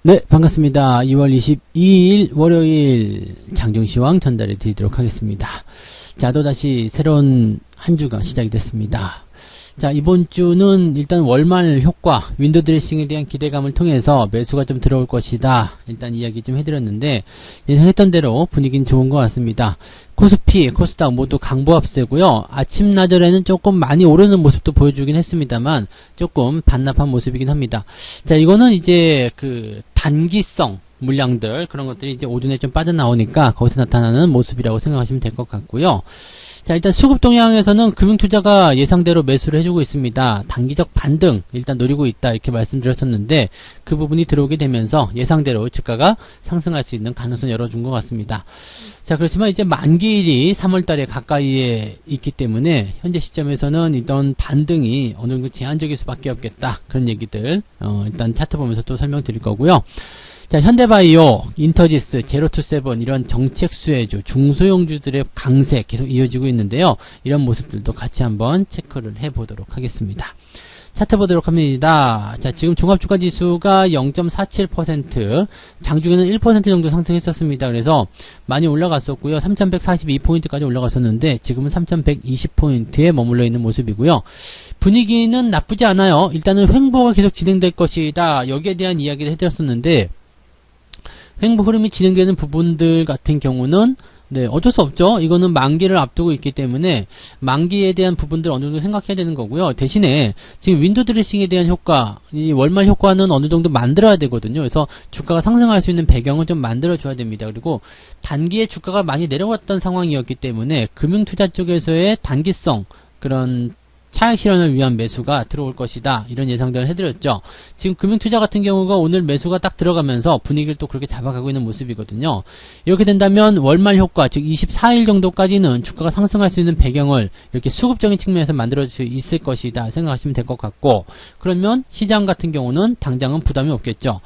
네, 반갑습니다. 2월 22일 월요일 장중시황 전달해 드리도록 하겠습니다. 자, 또다시 새로운 한 주가 시작이 됐습니다. 자, 이번 주는 일단 월말 효과, 윈도 드레싱에 대한 기대감을 통해서 매수가 좀 들어올 것이다. 일단 이야기 좀 해드렸는데, 예상했던 대로 분위기는 좋은 것 같습니다. 코스피, 코스닥 모두 강보합세고요. 아침, 나절에는 조금 많이 오르는 모습도 보여주긴 했습니다만, 조금 반납한 모습이긴 합니다. 자, 이거는 이제 그 단기성 물량들, 그런 것들이 이제 오전에 좀 빠져나오니까 거기서 나타나는 모습이라고 생각하시면 될 것 같고요. 자, 일단 수급 동향에서는 금융투자가 예상대로 매수를 해주고 있습니다. 단기적 반등 일단 노리고 있다 이렇게 말씀드렸었는데 그 부분이 들어오게 되면서 예상대로 주가가 상승할 수 있는 가능성을 열어준 것 같습니다. 자, 그렇지만 이제 만기일이 3월달에 가까이에 있기 때문에 현재 시점에서는 이런 반등이 어느 정도 제한적일 수밖에 없겠다 그런 얘기들 일단 차트 보면서 또 설명드릴 거고요. 자, 현대바이오, 인터지스, 제로투세븐 이런 정책 수혜주, 중소형주들의 강세 계속 이어지고 있는데요. 이런 모습들도 같이 한번 체크를 해보도록 하겠습니다. 차트 보도록 합니다. 자, 지금 종합주가지수가 0.47%, 장중에는 1% 정도 상승했었습니다. 그래서 많이 올라갔었고요. 3142포인트까지 올라갔었는데 지금은 3120포인트에 머물러 있는 모습이고요. 분위기는 나쁘지 않아요. 일단은 횡보가 계속 진행될 것이다. 여기에 대한 이야기를 해드렸었는데 횡보 흐름이 진행되는 부분들 같은 경우는 네, 어쩔 수 없죠. 이거는 만기를 앞두고 있기 때문에 만기에 대한 부분들 어느 정도 생각해야 되는 거고요. 대신에 지금 윈도 드레싱에 대한 효과, 이 월말 효과는 어느 정도 만들어야 되거든요. 그래서 주가가 상승할 수 있는 배경을 좀 만들어줘야 됩니다. 그리고 단기에 주가가 많이 내려왔던 상황이었기 때문에 금융투자 쪽에서의 단기성 그런 차익 실현을 위한 매수가 들어올 것이다. 이런 예상들을 해드렸죠. 지금 금융투자 같은 경우가 오늘 매수가 딱 들어가면서 분위기를 또 그렇게 잡아가고 있는 모습이거든요. 이렇게 된다면 월말 효과, 즉 24일 정도까지는 주가가 상승할 수 있는 배경을 이렇게 수급적인 측면에서 만들어줄 수 있을 것이다 생각하시면 될 것 같고, 그러면 시장 같은 경우는 당장은 부담이 없겠죠.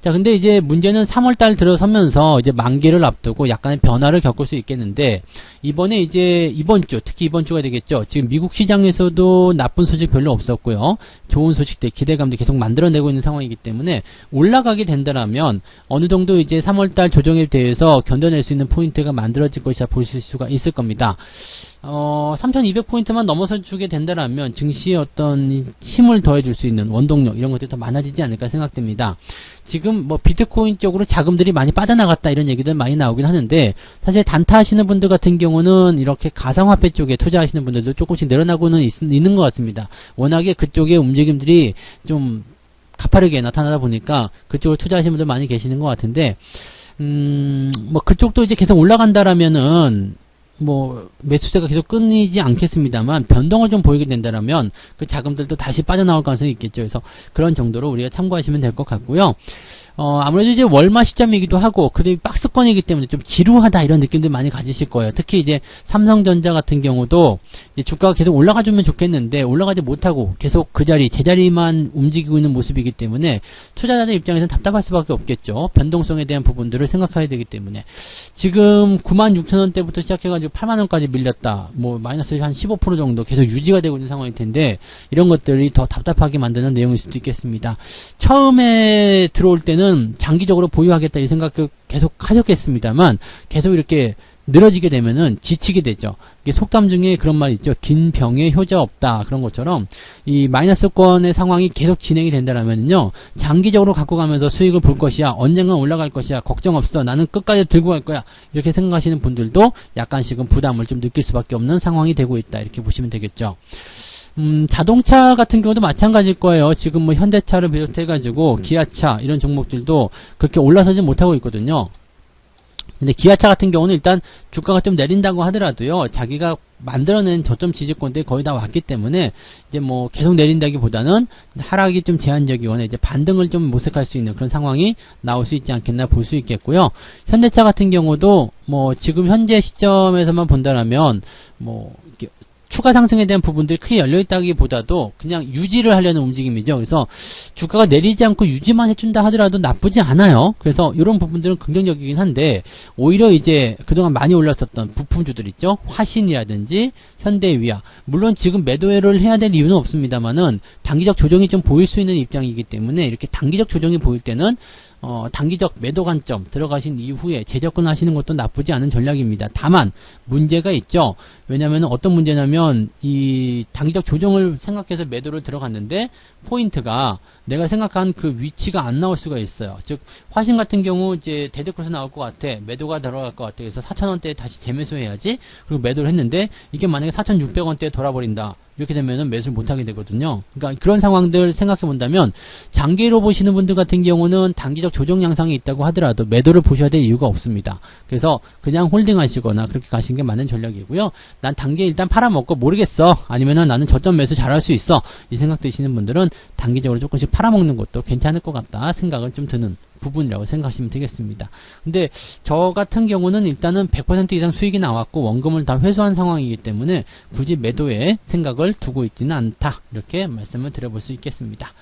자, 근데 이제 문제는 3월달 들어서면서 이제 만기를 앞두고 약간의 변화를 겪을 수 있겠는데, 이번에 이제 이번 주, 특히 이번 주가 되겠죠. 지금 미국 시장에서도 나쁜 소식 별로 없었고요. 좋은 소식들, 기대감도 계속 만들어내고 있는 상황이기 때문에 올라가게 된다라면 어느 정도 이제 3월달 조정에 대해서 견뎌낼 수 있는 포인트가 만들어질 것이라 보실 수가 있을 겁니다. 3200포인트만 넘어서 주게 된다라면 증시에 어떤 힘을 더해줄 수 있는 원동력 이런 것들이 더 많아지지 않을까 생각됩니다. 지금 뭐 비트코인 쪽으로 자금들이 많이 빠져나갔다 이런 얘기들 많이 나오긴 하는데 사실 단타 하시는 분들 같은 경우는 이렇게 가상화폐 쪽에 투자하시는 분들도 조금씩 늘어나고는 있는 것 같습니다. 워낙에 그쪽의 움직임들이 좀 가파르게 나타나다 보니까 그쪽으로 투자하시는 분들 많이 계시는 것 같은데 뭐 그쪽도 이제 계속 올라간다라면은 뭐 매수세가 계속 끊이지 않겠습니다만 변동을 좀 보이게 된다면 그 자금들도 다시 빠져나올 가능성이 있겠죠. 그래서 그런 정도로 우리가 참고하시면 될 것 같고요. 아무래도 이제 월말 시점이기도 하고 그다음에 박스권이기 때문에 좀 지루하다 이런 느낌들 많이 가지실 거예요. 특히 이제 삼성전자 같은 경우도 이제 주가가 계속 올라가주면 좋겠는데 올라가지 못하고 계속 그 자리 제자리만 움직이고 있는 모습이기 때문에 투자자들 입장에서는 답답할 수밖에 없겠죠. 변동성에 대한 부분들을 생각해야 되기 때문에 지금 96,000원대부터 시작해가지고 8만원까지 밀렸다. 뭐 마이너스 한 15% 정도 계속 유지가 되고 있는 상황일 텐데 이런 것들이 더 답답하게 만드는 내용일 수도 있겠습니다. 처음에 들어올 때는 장기적으로 보유하겠다 이 생각을 계속 하셨겠습니다만 계속 이렇게 늘어지게 되면은 지치게 되죠. 이게 속담 중에 그런 말이 있죠. 긴 병에 효자 없다. 그런 것처럼 이 마이너스권의 상황이 계속 진행이 된다라면요. 장기적으로 갖고 가면서 수익을 볼 것이야. 언젠간 올라갈 것이야. 걱정 없어. 나는 끝까지 들고 갈 거야. 이렇게 생각하시는 분들도 약간씩은 부담을 좀 느낄 수밖에 없는 상황이 되고 있다. 이렇게 보시면 되겠죠. 자동차 같은 경우도 마찬가지일 거예요. 지금 뭐 현대차를 비롯해가지고 기아차 이런 종목들도 그렇게 올라서지 못하고 있거든요. 근데 기아차 같은 경우는 일단 주가가 좀 내린다고 하더라도요. 자기가 만들어낸 저점 지지권들이 거의 다 왔기 때문에 이제 뭐 계속 내린다기보다는 하락이 좀 제한적이거나 이제 반등을 좀 모색할 수 있는 그런 상황이 나올 수 있지 않겠나 볼 수 있겠고요. 현대차 같은 경우도 뭐 지금 현재 시점에서만 본다라면 뭐 이렇게 추가 상승에 대한 부분들이 크게 열려있다기보다도 그냥 유지를 하려는 움직임이죠. 그래서 주가가 내리지 않고 유지만 해준다 하더라도 나쁘지 않아요. 그래서 이런 부분들은 긍정적이긴 한데 오히려 이제 그동안 많이 올랐었던 부품주들 있죠. 화신이라든지 현대위아 물론 지금 매도를 해야 될 이유는 없습니다만은 단기적 조정이 좀 보일 수 있는 입장이기 때문에 이렇게 단기적 조정이 보일 때는 단기적 매도 관점 들어가신 이후에 재접근 하시는 것도 나쁘지 않은 전략입니다. 다만 문제가 있죠. 왜냐하면 어떤 문제냐면 이 단기적 조정을 생각해서 매도를 들어갔는데 포인트가 내가 생각한 그 위치가 안 나올 수가 있어요. 즉 화신 같은 경우 이제 데드크로스 나올 것 같아, 매도가 들어갈 것 같아. 그래서 4,000원대에 다시 재매수해야지. 그리고 매도를 했는데 이게 만약에 4,600원대에 돌아버린다. 이렇게 되면은 매수를 못하게 되거든요. 그러니까 그런 상황들 생각해 본다면 장기로 보시는 분들 같은 경우는 단기적 조정 양상이 있다고 하더라도 매도를 보셔야 될 이유가 없습니다. 그래서 그냥 홀딩 하시거나 그렇게 가시는 게 맞는 전략이고요. 난 단기에 일단 팔아먹고 모르겠어, 아니면은 나는 저점 매수 잘할 수 있어, 이 생각 드시는 분들은 단기적으로 조금씩 팔아먹는 것도 괜찮을 것 같다 생각은 좀 드는 부분이라고 생각하시면 되겠습니다. 근데 저 같은 경우는 일단은 100% 이상 수익이 나왔고 원금을 다 회수한 상황이기 때문에 굳이 매도에 생각을 두고 있지는 않다, 이렇게 말씀을 드려볼 수 있겠습니다.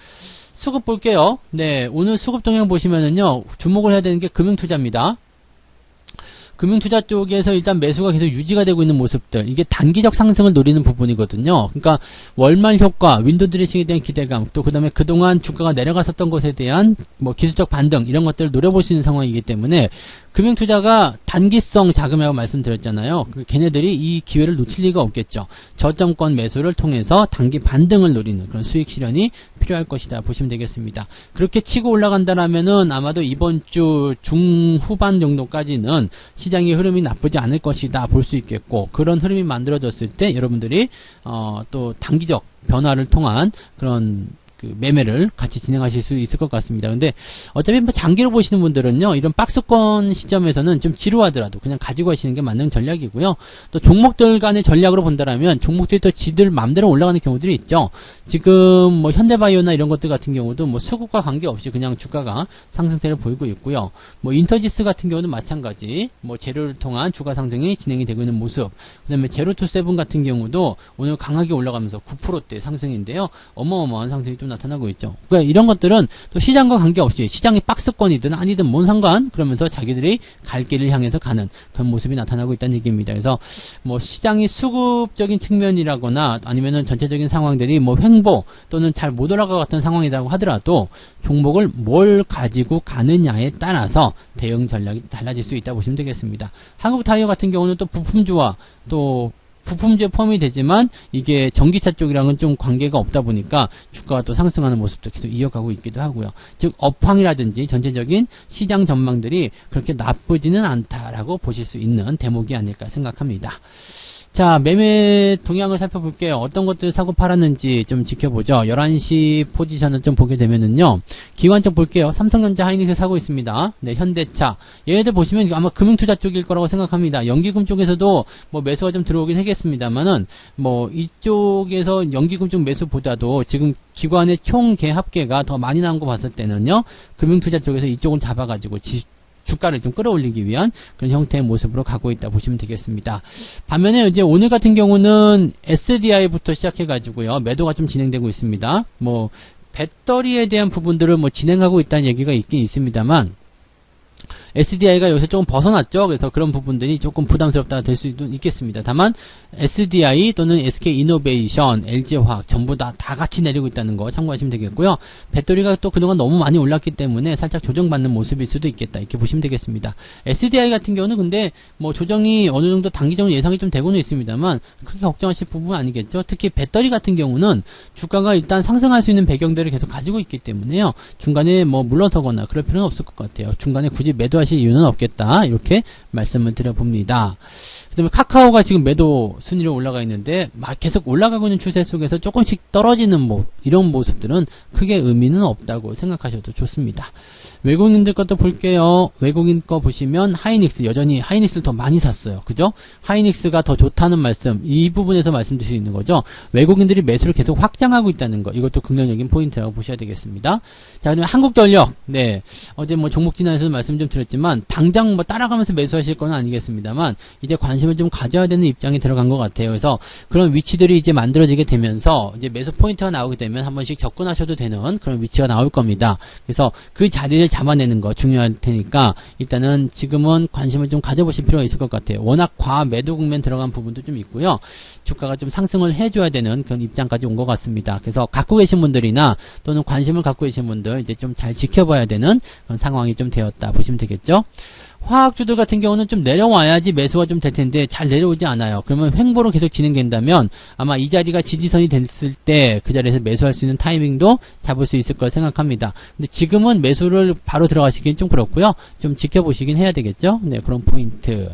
수급 볼게요. 네, 오늘 수급 동향 보시면은요, 주목을 해야 되는 게 금융투자입니다. 금융투자 쪽에서 일단 매수가 계속 유지가 되고 있는 모습들, 이게 단기적 상승을 노리는 부분이거든요. 그러니까 월말 효과, 윈도우 드레싱에 대한 기대감, 또 그 다음에 그동안 주가가 내려갔었던 것에 대한 뭐 기술적 반등, 이런 것들을 노려볼 수 있는 상황이기 때문에 금융투자가 단기성 자금이라고 말씀드렸잖아요. 걔네들이 이 기회를 놓칠 리가 없겠죠. 저점권 매수를 통해서 단기 반등을 노리는 그런 수익 실현이 필요할 것이다 보시면 되겠습니다. 그렇게 치고 올라간다라면은 아마도 이번 주 중후반 정도까지는 시장의 흐름이 나쁘지 않을 것이다 볼 수 있겠고, 그런 흐름이 만들어졌을 때 여러분들이 또 단기적 변화를 통한 그런 그 매매를 같이 진행하실 수 있을 것 같습니다. 근데 어차피 뭐 장기로 보시는 분들은요, 이런 박스권 시점에서는 좀 지루하더라도 그냥 가지고 가시는 게 맞는 전략이고요. 또 종목들 간의 전략으로 본다라면 종목들이 또 지들 맘대로 올라가는 경우들이 있죠. 지금 뭐 현대바이오나 이런 것들 같은 경우도 뭐 수급과 관계없이 그냥 주가가 상승세를 보이고 있고요. 뭐 인터지스 같은 경우는 마찬가지, 뭐 재료를 통한 주가 상승이 진행이 되고 있는 모습. 그다음에 제로투세븐 같은 경우도 오늘 강하게 올라가면서 9%대 상승인데요. 어마어마한 상승이 좀 나타나고 있죠. 그러니까 이런 것들은 또 시장과 관계없이 시장이 박스권이든 아니든 뭔 상관, 그러면서 자기들이 갈 길을 향해서 가는 그런 모습이 나타나고 있다는 얘기입니다. 그래서 뭐 시장이 수급적인 측면이라거나 아니면은 전체적인 상황들이 뭐 횡보 또는 잘 못 올라갈 것 같은 상황이라고 하더라도 종목을 뭘 가지고 가느냐에 따라서 대응 전략이 달라질 수 있다고 보시면 되겠습니다. 한국타이어 같은 경우는 또 부품주와 또 부품주에 포함이 되지만 이게 전기차 쪽이랑은 좀 관계가 없다 보니까 주가가 또 상승하는 모습도 계속 이어가고 있기도 하고요. 즉 업황이라든지 전체적인 시장 전망들이 그렇게 나쁘지는 않다라고 보실 수 있는 대목이 아닐까 생각합니다. 자, 매매 동향을 살펴볼게요. 어떤 것들 사고 팔았는지 좀 지켜보죠. 11시 포지션을 좀 보게 되면은요, 기관 쪽 볼게요. 삼성전자, 하이닉스 사고 있습니다. 네, 현대차. 얘네들 보시면 아마 금융투자 쪽일 거라고 생각합니다. 연기금 쪽에서도 뭐 매수가 좀 들어오긴 하겠습니다만은, 뭐 이쪽에서 연기금 쪽 매수보다도 지금 기관의 총 계합계가 더 많이 나온 거 봤을 때는요, 금융투자 쪽에서 이쪽을 잡아가지고 주가를 좀 끌어올리기 위한 그런 형태의 모습으로 가고 있다 보시면 되겠습니다. 반면에 이제 오늘 같은 경우는 SDI부터 시작해가지고요, 매도가 좀 진행되고 있습니다. 뭐 배터리에 대한 부분들을 뭐 진행하고 있다는 얘기가 있긴 있습니다만, SDI가 여기서 조금 벗어났죠. 그래서 그런 부분들이 조금 부담스럽다 될 수도 있겠습니다. 다만 SDI 또는 SK이노베이션, LG화학 전부 다 같이 내리고 있다는 거 참고하시면 되겠고요. 배터리가 또 그동안 너무 많이 올랐기 때문에 살짝 조정받는 모습일 수도 있겠다, 이렇게 보시면 되겠습니다. SDI 같은 경우는 근데 뭐 조정이 어느 정도 단기적으로 예상이 좀 되고는 있습니다만 크게 걱정하실 부분은 아니겠죠. 특히 배터리 같은 경우는 주가가 일단 상승할 수 있는 배경들을 계속 가지고 있기 때문에요, 중간에 뭐 물러서거나 그럴 필요는 없을 것 같아요. 중간에 굳이 매도하실 이유는 없겠다, 이렇게 말씀을 드려봅니다. 그 다음에 카카오가 지금 매도 순위로 올라가 있는데 계속 올라가고 있는 추세 속에서 조금씩 떨어지는 이런 모습들은 크게 의미는 없다고 생각하셔도 좋습니다. 외국인들 것도 볼게요. 외국인 거 보시면 하이닉스, 여전히 하이닉스를 더 많이 샀어요. 그죠? 하이닉스가 더 좋다는 말씀, 이 부분에서 말씀드릴 수 있는 거죠. 외국인들이 매수를 계속 확장하고 있다는 거, 이것도 긍정적인 포인트라고 보셔야 되겠습니다. 자, 그다음에 한국전력. 네, 어제 뭐 종목 진단에서 말씀 좀 드렸지만 당장 뭐 따라가면서 매수하실 건 아니겠습니다만 이제 관심을 관심을 좀 가져야 되는 입장이 들어간 것 같아요. 그래서 그런 위치들이 이제 만들어지게 되면서 이제 매수 포인트가 나오게 되면 한 번씩 접근하셔도 되는 그런 위치가 나올 겁니다. 그래서 그 자리를 잡아내는 거 중요할 테니까 일단은 지금은 관심을 좀 가져보실 필요가 있을 것 같아요. 워낙 과매도 국면 들어간 부분도 좀 있고요. 주가가 좀 상승을 해줘야 되는 그런 입장까지 온 것 같습니다. 그래서 갖고 계신 분들이나 또는 관심을 갖고 계신 분들 이제 좀 잘 지켜봐야 되는 그런 상황이 좀 되었다 보시면 되겠죠. 화학주들 같은 경우는 좀 내려와야지 매수가 좀 될 텐데 잘 내려오지 않아요. 그러면 횡보로 계속 진행된다면 아마 이 자리가 지지선이 됐을 때 그 자리에서 매수할 수 있는 타이밍도 잡을 수 있을 거라 생각합니다. 근데 지금은 매수를 바로 들어가시기엔 좀 그렇고요. 좀 지켜보시긴 해야 되겠죠. 네, 그런 포인트.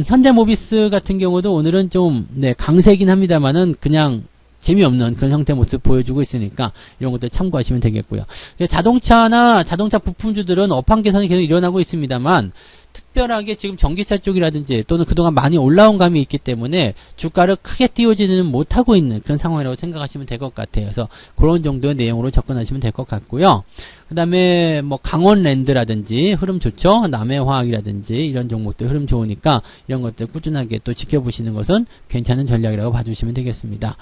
현대모비스 같은 경우도 오늘은 좀 강세긴 합니다만은 그냥 재미없는 그런 형태 모습 보여주고 있으니까 이런 것들 참고하시면 되겠고요. 자동차나 자동차 부품주들은 업황 개선이 계속 일어나고 있습니다만 특별하게 지금 전기차 쪽이라든지 또는 그동안 많이 올라온 감이 있기 때문에 주가를 크게 띄우지는 못하고 있는 그런 상황이라고 생각하시면 될 것 같아요. 그래서 그런 정도의 내용으로 접근하시면 될 것 같고요. 그 다음에 뭐 강원랜드라든지 흐름 좋죠. 남해화학이라든지 이런 종목들 흐름 좋으니까 이런 것들 꾸준하게 또 지켜보시는 것은 괜찮은 전략이라고 봐주시면 되겠습니다.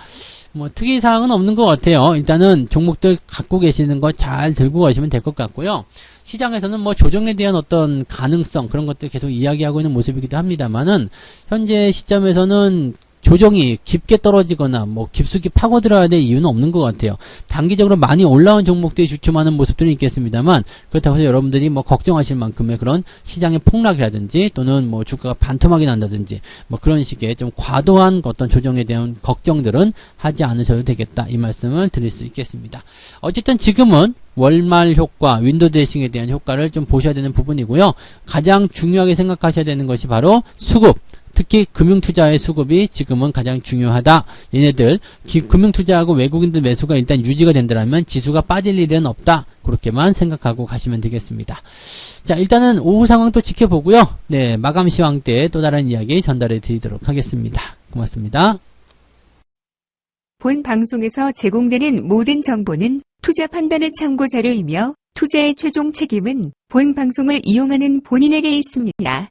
뭐 특이사항은 없는 것 같아요. 일단은 종목들 갖고 계시는 거 잘 들고 가시면 될 것 같고요. 시장에서는 뭐 조정에 대한 어떤 가능성 그런 것들 계속 이야기하고 있는 모습이기도 합니다만은 현재 시점에서는 조정이 깊게 떨어지거나 뭐 깊숙이 파고들어야 될 이유는 없는 것 같아요. 단기적으로 많이 올라온 종목들이 주춤하는 모습들은 있겠습니다만 그렇다고 해서 여러분들이 뭐 걱정하실 만큼의 그런 시장의 폭락이라든지 또는 뭐 주가가 반토막이 난다든지 뭐 그런 식의 좀 과도한 어떤 조정에 대한 걱정들은 하지 않으셔도 되겠다 이 말씀을 드릴 수 있겠습니다. 어쨌든 지금은 월말 효과, 윈도우 드레싱에 대한 효과를 좀 보셔야 되는 부분이고요. 가장 중요하게 생각하셔야 되는 것이 바로 수급. 특히 금융투자의 수급이 지금은 가장 중요하다. 얘네들 금융투자하고 외국인들 매수가 일단 유지가 된다면 지수가 빠질 일은 없다. 그렇게만 생각하고 가시면 되겠습니다. 자, 일단은 오후 상황 또 지켜보고요. 네, 마감 시황 때 또 다른 이야기 전달해 드리도록 하겠습니다. 고맙습니다. 본 방송에서 제공되는 모든 정보는 투자 판단의 참고 자료이며 투자의 최종 책임은 본 방송을 이용하는 본인에게 있습니다.